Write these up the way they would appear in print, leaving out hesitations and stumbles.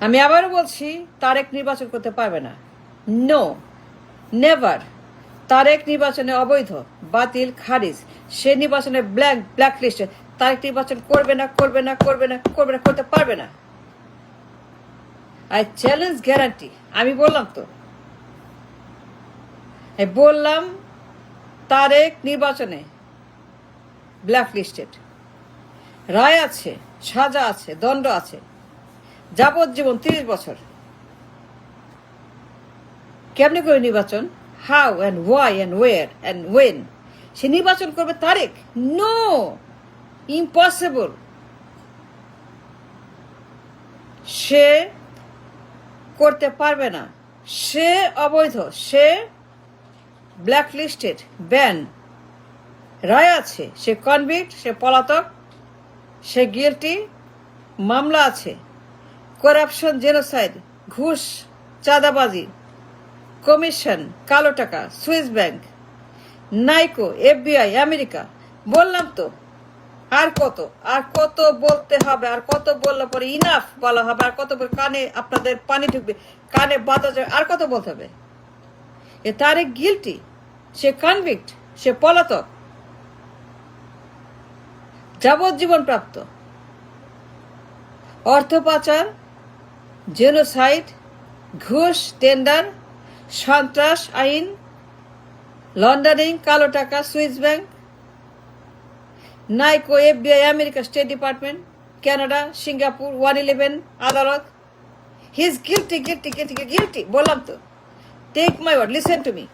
আমি আবারও বলছি, তারেক নির্বাচন করতে পারবে না। No, never. তারেক নির্বাচনে অবৈধ, বাতিল, খারিজ। সে নির্বাচনে ব্ল্যাক লিস্টে। তারেক নির্বাচন করবে না, করবে না, করবে না, করবে না, করতে পারবে না। I challenge, guarantee. আমি বললাম তো, বললাম তারেক নির্বাচনে ব্ল্যাক লিস্টেড। রায় আছে, সাজা আছে, দণ্ড আছে, যাবজ্জীবন 30 বছর। কেমনি করে নির্বাচন? How and why and where and when সে নির্বাচন করবে তারেক? No, impossible. সে করতে পারবে না। সে অবৈধ, সে ব্ল্যাক লিস্টেড, ব্যান। রায় আছে, সে কনভিক্ট, সে পলাতক, সে গিল্টি। মামলা আছে, করাপশন, জেনোসাইড, ঘুষ, চাঁদাবাজি, কমিশন, কালো টাকা, Swiss bank, Niko, FBI, America. বললাম তো, আর কত বলতে হবে? আর কত বললে পরে ইনাফ বলা হবে? আর কত কানে আপনাদের পানি ঢুকবে, কানে বাতাস, আর কত বলতে হবে? এ তারেক গিল্টি, সে কনভিক্ট, সে পলাতক, যাবজ্জীবন প্রাপ্ত। অর্থ পাচার, জেনোসাইড, ঘুষ, টেন্ডার, সন্ত্রাস আইন, লন্ডারিং, কালো টাকা, Swiss bank, Niko, FBI, America, state department, Canada, Singapore, 111 আদালত। He is guilty, guilty, guilty, guilty. বললাম তো, take my word, listen to me,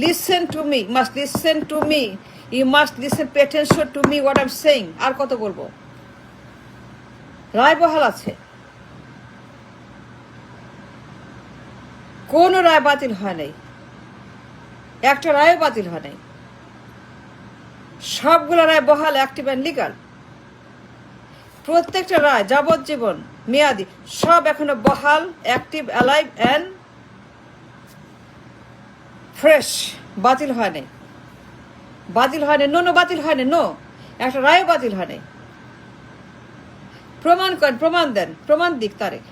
listen to me, must listen to me, you must listen, pay attention to me what I am saying. আর কত বলবো? রায় বহাল আছে, কোনো রায় বাতিল হয় নাই, একটা রায় বাতিল হয় নাই। সবগুলো রায় বহাল, অ্যাক্টিভ অ্যান্ড লিগাল। প্রত্যেকটা রায় যাবজ্জীবন মেয়াদি, সব এখনো বহাল, অ্যাক্টিভ, অ্যালাইভ অ্যান্ড ফ্রেশ। বাতিল হয় নাই, বাতিল হয় নাই। নো, বাতিল হয় নাই। নো, একটা রায় বাতিল হয় নাই। প্রমাণ করেন, প্রমাণ দেন, প্রমাণ দিক Tariq.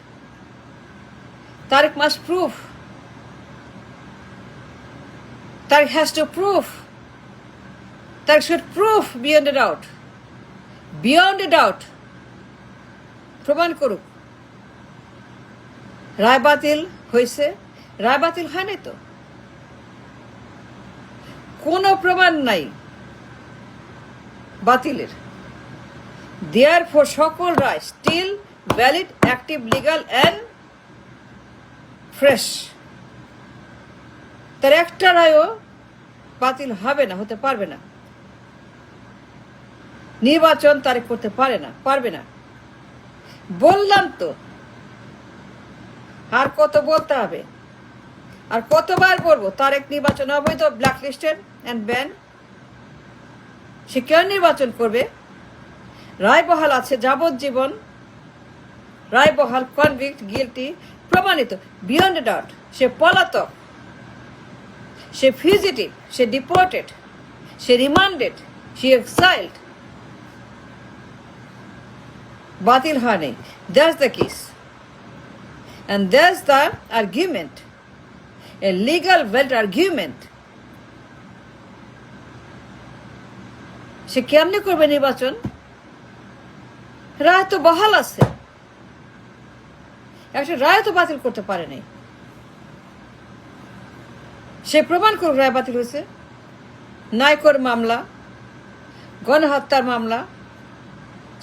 Tariq must proof, Tariq has to proof, Tariq should proof beyond a doubt, beyond a doubt. প্রমাণ করুক রায় বাতিল হয়েছে। রায় বাতিল হয় নাই তো, কোনো প্রমাণ নাই বাতিলের। দেয়ারফর সকল রায় still valid, active, legal and fresh. তার একটা রায়ও বাতিল হবে না, হতে পারবে না। নির্বাচন তারিখ করতে পারে না, পারবে না। বললাম তো, আর কত বলতে হবে? আর কতবার বলবো? তারেক নির্বাচন অবৈধ, ব্ল্যাক লিস্টেড অ্যান্ড ব্যান। সে কেন নির্বাচন করবে? রায় বহাল আছে, যাবজ্জীবন রায় বহাল, কনভিক্ট, গিল্টি, প্রমাণিত, বিয়ন্ড ডাউট। সে পলাতক, সে ফিউজিটিভ, সে ডিপোর্টেড, সে রিমান্ডেড, সে এক্সাইলড। বাতিল হয় নাই। That's the case and that's the argument, a legal valid argument. সে কেমনে করবে নির্বাচন? রায় তো বহাল আছে, একটা রায় তো বাতিল করতে পারে নাই। সে প্রমাণ করুক রায় বাতিল হয়েছে। নাইকোর মামলা, গণহত্যার মামলা,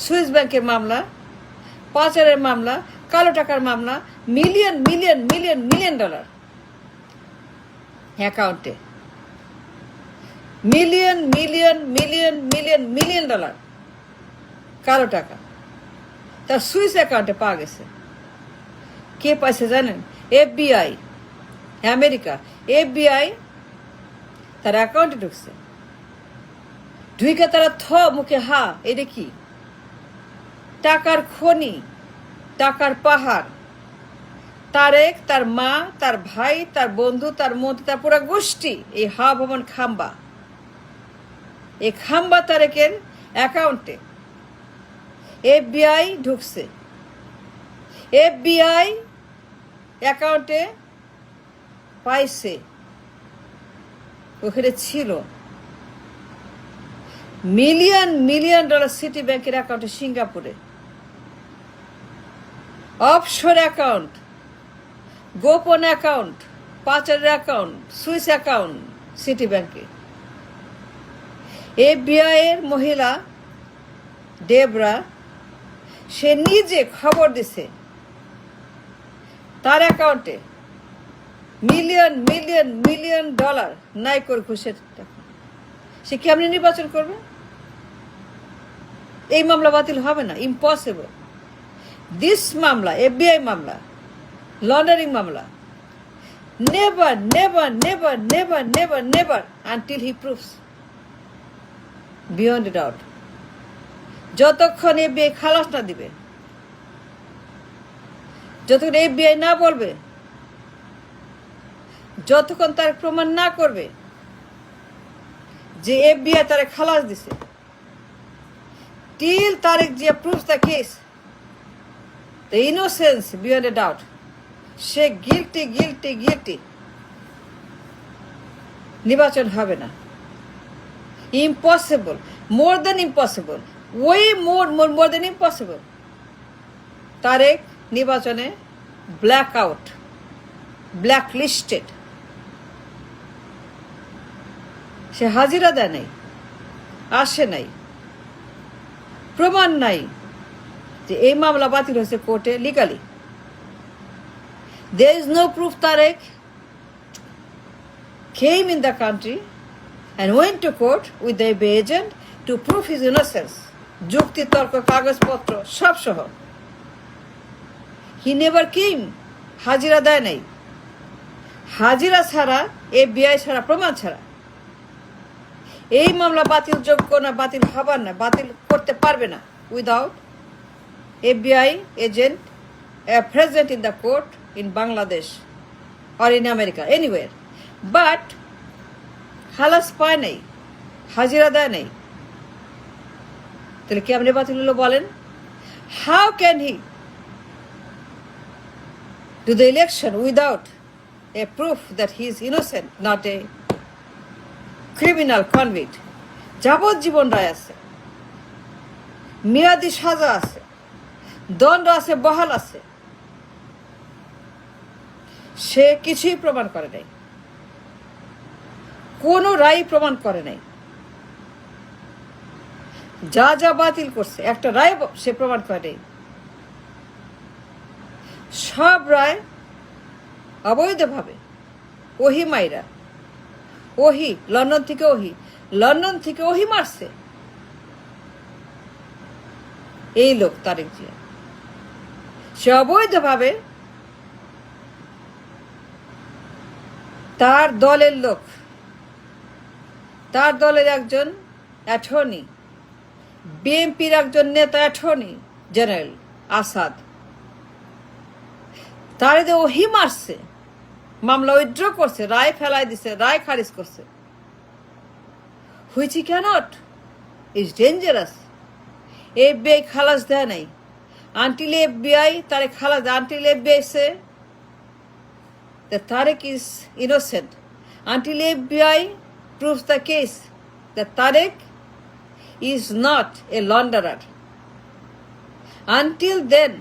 সুইস ব্যাংকের মামলা, পাচারের মামলা, কালো টাকার মামলা, million million million million dollar অ্যাকাউন্টে, million million million million million dollar কালো টাকা তার সুইস অ্যাকাউন্টে পাওয়া গেছে। কে পাইছে জানেন? FBI, America. FBI তার অ্যাকাউন্টে ঢুকছে, ঢুকে তারা মুখে হা, এটা কি? টাকার খনি, টাকার পাহাড়। তারেক, তার মা, তার ভাই, তার বন্ধু, তার মন্ত্রী, তার পুরা গোষ্ঠী, এই হা ভবন খাম্বা, এই খাম্বা তারেকের অ্যাকাউন্টে FBI ঢুকছে। FBI অ্যাকাউন্টে পাইছে, ওখানে ছিল মিলিয়ন মিলিয়ন ডলার সিটি ব্যাংকের অ্যাকাউন্টে সিঙ্গাপুরে, অফশোর অ্যাকাউন্ট, গোপন অ্যাকাউন্ট, পাচারের অ্যাকাউন্ট, সুইস অ্যাকাউন্ট সিটি ব্যাংকে। FBI এর মহিলা ডেবরা, সে নিজে খবর দিছে তার অ্যাকাউন্টে মিলিয়ন মিলিয়ন মিলিয়ন ডলার নাই করে ঘুষের টাকা। সে কেমনি নির্বাচন করবে? এই মামলা বাতিল হবে না, ইম্পসিবল। দিস মামলা, FBI মামলা, লন্ডারিং মামলা, never never never never never never until হি প্রুভস বিয়ন্ড ডাউট। যতক্ষণ FBI খালাস না দিবে, যতক্ষণ FBI না বলবে, যতক্ষণ তার প্রমাণ না করবে যে FBI তারে খালাস দিছে, till Tariq Jia proves the case, the innocence beyond a doubt, say guilty guilty guilty, নির্বাচন হবে না। ইম্পসিবল, মোর দেন ইম্পসিবল, ওই মোর দেন ইম্পসিবল। তারেক নির্বাচনে ব্ল্যাক আউট, ব্ল্যাক লিস্টেড। সে হাজিরা দেয় নাই, আসে নাই, প্রমাণ নাই যে এই মামলা বাতিল হয়েছে কোর্টে legally. There is no proof Tariq came in the country and went to court with the FBI agent to prove his innocence. যুক্তি তর্ক কাগজপত্র সব সহ। He never came, হাজিরা দেয় নাই। হাজিরা ছাড়া, FBI ছাড়া, প্রমাণ ছাড়া এই মামলা বাতিল যোগ্য না, বাতিল হবার না, বাতিল করতে পারবে না without FBI agent present in the court in Bangladesh or in America, anywhere. But খালাস পায় নাই, হাজিরা দেয় নাই, তাহলে কেমনে বাতিল হলো বলেন? How can he do the election without a proof that he is innocent, not a criminal convict? যাবজ্জীবন রায় আছে, মেয়াদি সাজা আছে, দণ্ড আছে, বহাল আছে। সে কিছুই প্রমাণ করে নাই, কোনো রায় প্রমাণ করে নাই। যা যা বাতিল করছে, একটা রায় সে প্রমাণ করে নাই। সব রায় অবৈধভাবে, ওহি মাইরা, ওহি লন্ডন থেকে ওহি মারছে এই লোক তারেক জিয়া। সে অবৈধভাবে তার দলের লোক, তার দলের একজন অ্যাটর্নি, বিএনপির একজন নেতা, অ্যাটর্নি জেনারেল আসাদ, তার ওহি মারছে, মামলা উইথড্র করছে, রায় ফেলাই দিছে, রায় খারিজ করছে। Which he cannot, is dangerous. FBI খালাস দেয় নাই, আনটিল FBI তারে খালাস দেয়, আনটিল FBI সে that Tariq is innocent, until FBI proves the case that Tariq is not a launderer, until then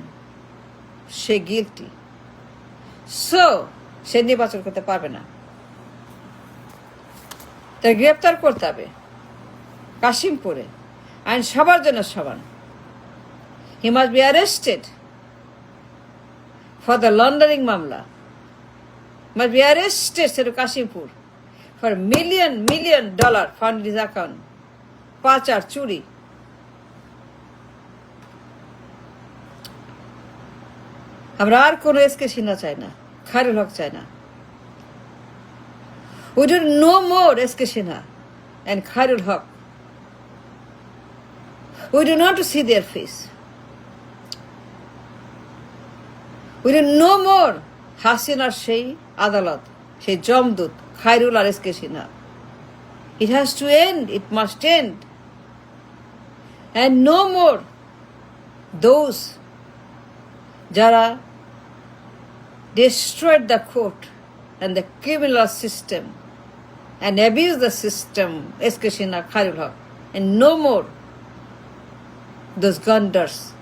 say guilty. So সে নির্বাচন করতে পারবে না, তার গ্রেপ্তার করতে হবে কাশিমপুরে, আইন সবার জন্য সমান। He must be arrested for the laundering মামলা, must be arrested to Kashipur for million dollar fund in his account, পাচার, চুরি। আমরা আর কোনো এসকে সিনহা চাই না, খায়রুল হক চাই না। We do no more SK Sinha and Khairul Haq. We do not see their face. We do no more Hasinaর সেই আদালত, সেই জমদূত খায়রুল আর SK Sinha. It has to end, it must end. And no more those যারা destroyed the court and the criminal system and abused the system, S.K. Sinha, Khairul Haq, and no more those gunders